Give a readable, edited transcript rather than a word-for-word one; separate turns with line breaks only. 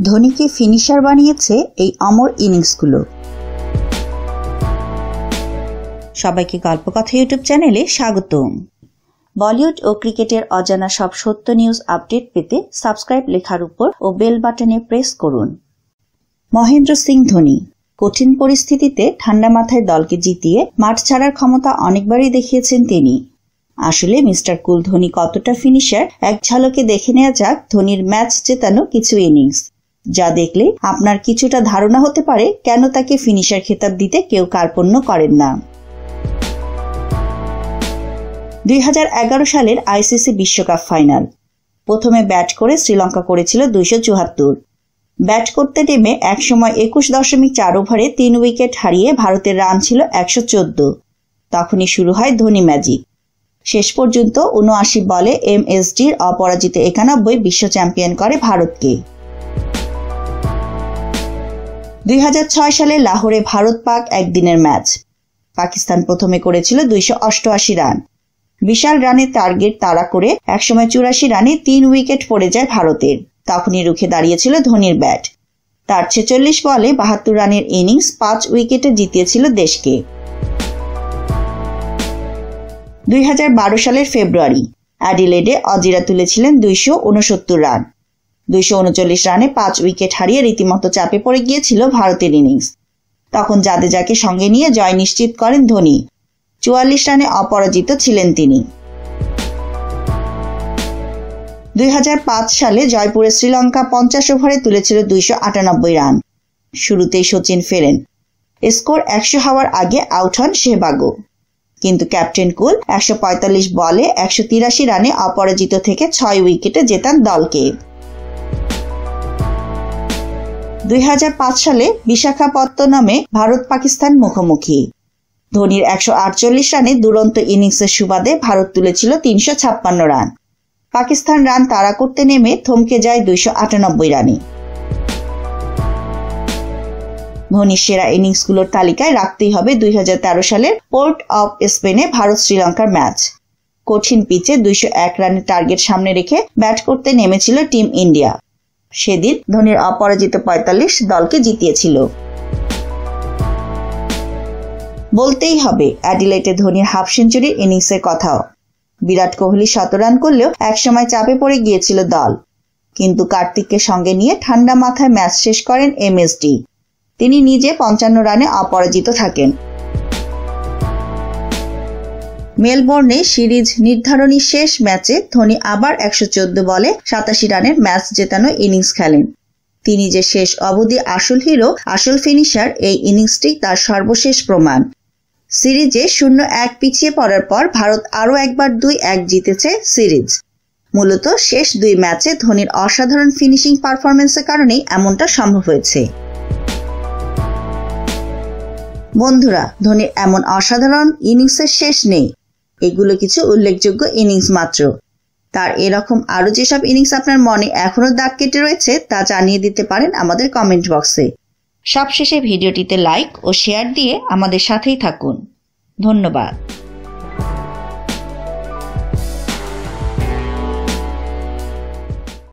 ধোনিকে finisher বানিয়েছে এই অমর ইনিংসগুলো। সবাইকে গল্পকথা ইউটিউব চ্যানেলে স্বাগতম। বলিউড ও ক্রিকেটের অজানা সব সত্য নিউজ আপডেট পেতে সাবস্ক্রাইব লেখার উপর ও বেল বাটনে প্রেস করুন। মহেন্দ্র সিং ধোনি কঠিন পরিস্থিতিতে ঠান্ডা মাথায় দলকে জিতিয়ে মাঠ ছাড়ার ক্ষমতা অনেকবারই দেখিয়েছেন তিনি। আসলে মিস্টার কুল ধোনি কতটা ফিনিশার, এক ঝলকে দেখে নেওয়া যাক ধোনির ম্যাচ জেতানো কিছু ইনিংস, যা দেখলে আপনার কিছুটা ধারণা হতে পারে কেন তাকে ফিনিশার খেতাব দিতে কেউ কার্পণ্য করেন না। 2011 সালের আইসিসি বিশ্বকাপ ফাইনাল। প্রথমে ব্যাট করে শ্রীলঙ্কা করেছিল 274। ব্যাট করতে নেমে একসময় 21.4 ওভারে 3 উইকেট হারিয়ে ভারতের রান ছিল 114। তখনই শুরু হয় ধোনি ম্যাজিক। শেষ পর্যন্ত 79 বলে এমএসডির অপরাজিত 91 বিশ্ব চ্যাম্পিয়ন করে ভারতকে। 2006 সালে লাহোরে ভারত পাক একদিনের ম্যাচ। পাকিস্তান প্রথমে করেছিল 288 রান। বিশাল রানের টার্গেট তাড়া করে একসময় 84 রানে 3 উইকেট পড়ে যায় ভারতের। তখনই রুখে দাঁড়িয়েছিল ধোনির ব্যাট। তার 46 বলে 72 রানের ইনিংস 5 উইকেটে জিতিয়েছিল দেশকে। 2012 সালের ফেব্রুয়ারি অ্যাডিলেডে অজিরা তুলেছিলেন 269 রান। 239 রানে 5 উইকেট হারিয়ে রীতিমতো চাপে পড়ে গিয়েছিল ভারতের ইনিংস। তখন জাদেজাকে সঙ্গে নিয়ে জয় নিশ্চিত করেন ধোনি। 44 রানে অপরাজিত ছিলেন তিনি। 2005 সালে জয়পুরে শ্রীলঙ্কা 50 ওভারে তুলেছিল 298 রান। শুরুতেই সচিন ফেরেন। স্কোর 100 হওয়ার আগে আউট হন শেহবাগও। কিন্তু ক্যাপ্টেন কুল 145 বলে 183 রানে অপরাজিত থেকে 6 উইকেটে জেতান দলকে। 2005 সালে বিশাখাপত্তনমে ভারত পাকিস্তান মুখোমুখি। ধোনির 148 রানে দুরন্ত ইনিংসের সুবাদে ভারত তুলেছিল 356 রান। পাকিস্তান রান তাড়া করতে নেমে থমকে যায় 298 রানে। ধোনির সেরা ইনিংসগুলোর তালিকায় রাখতেই হবে 2013 সালের পোর্ট অফ স্পেনে ভারত শ্রীলঙ্কার ম্যাচ। কঠিন পিচে 201 রানের টার্গেট সামনে রেখে ব্যাট করতে নেমেছিল টিম ইন্ডিয়া। সেদিন ধোনির অপরাজিত 45 দলকে জিতিয়েছিল। বলতেই হবে অ্যাডিলেডে ধোনির হাফ সেঞ্চুরির ইনিংসের কথাও। বিরাট কোহলি 100 রান করলেও একসময় চাপে পড়ে গিয়েছিল দল, কিন্তু কার্তিককে সঙ্গে নিয়ে ঠান্ডা মাথায় ম্যাচ শেষ করেন এমএসডি। তিনি নিজে 55 রানে অপরাজিত থাকেন। মেলবোর্নে সিরিজ নির্ধারণী শেষ ম্যাচে ধোনি আবার 114 বলে 87 রানের ম্যাচ জেতানো ইনিংস খেলেন। তিনি যে শেষ অবধি আসল হিরো, আসল ফিনিশার, এই ইনিংসটি তার সর্বশেষ প্রমাণ। সিরিজে 0-1 পিছিয়ে পড়ার পর ভারত আরও একবার 2-1 জিতেছে সিরিজ। মূলত শেষ 2 ম্যাচে ধোনির অসাধারণ ফিনিশিং পারফরম্যান্সের কারণেই এমনটা সম্ভব হয়েছে। বন্ধুরা, ধোনির এমন অসাধারণ ইনিংসের শেষ নেই। এগুলো কিছু উল্লেখযোগ্য ইনিংস মাত্র। তার এরকম আরও যেসব ইনিংস আপনার মনে এখনো দাগ কেটে রয়েছে তা জানিয়ে দিতে পারেন আমাদের কমেন্ট বক্সে। সবশেষে ভিডিওটিতে লাইক ও শেয়ার দিয়ে আমাদের সাথেই থাকুন। ধন্যবাদ।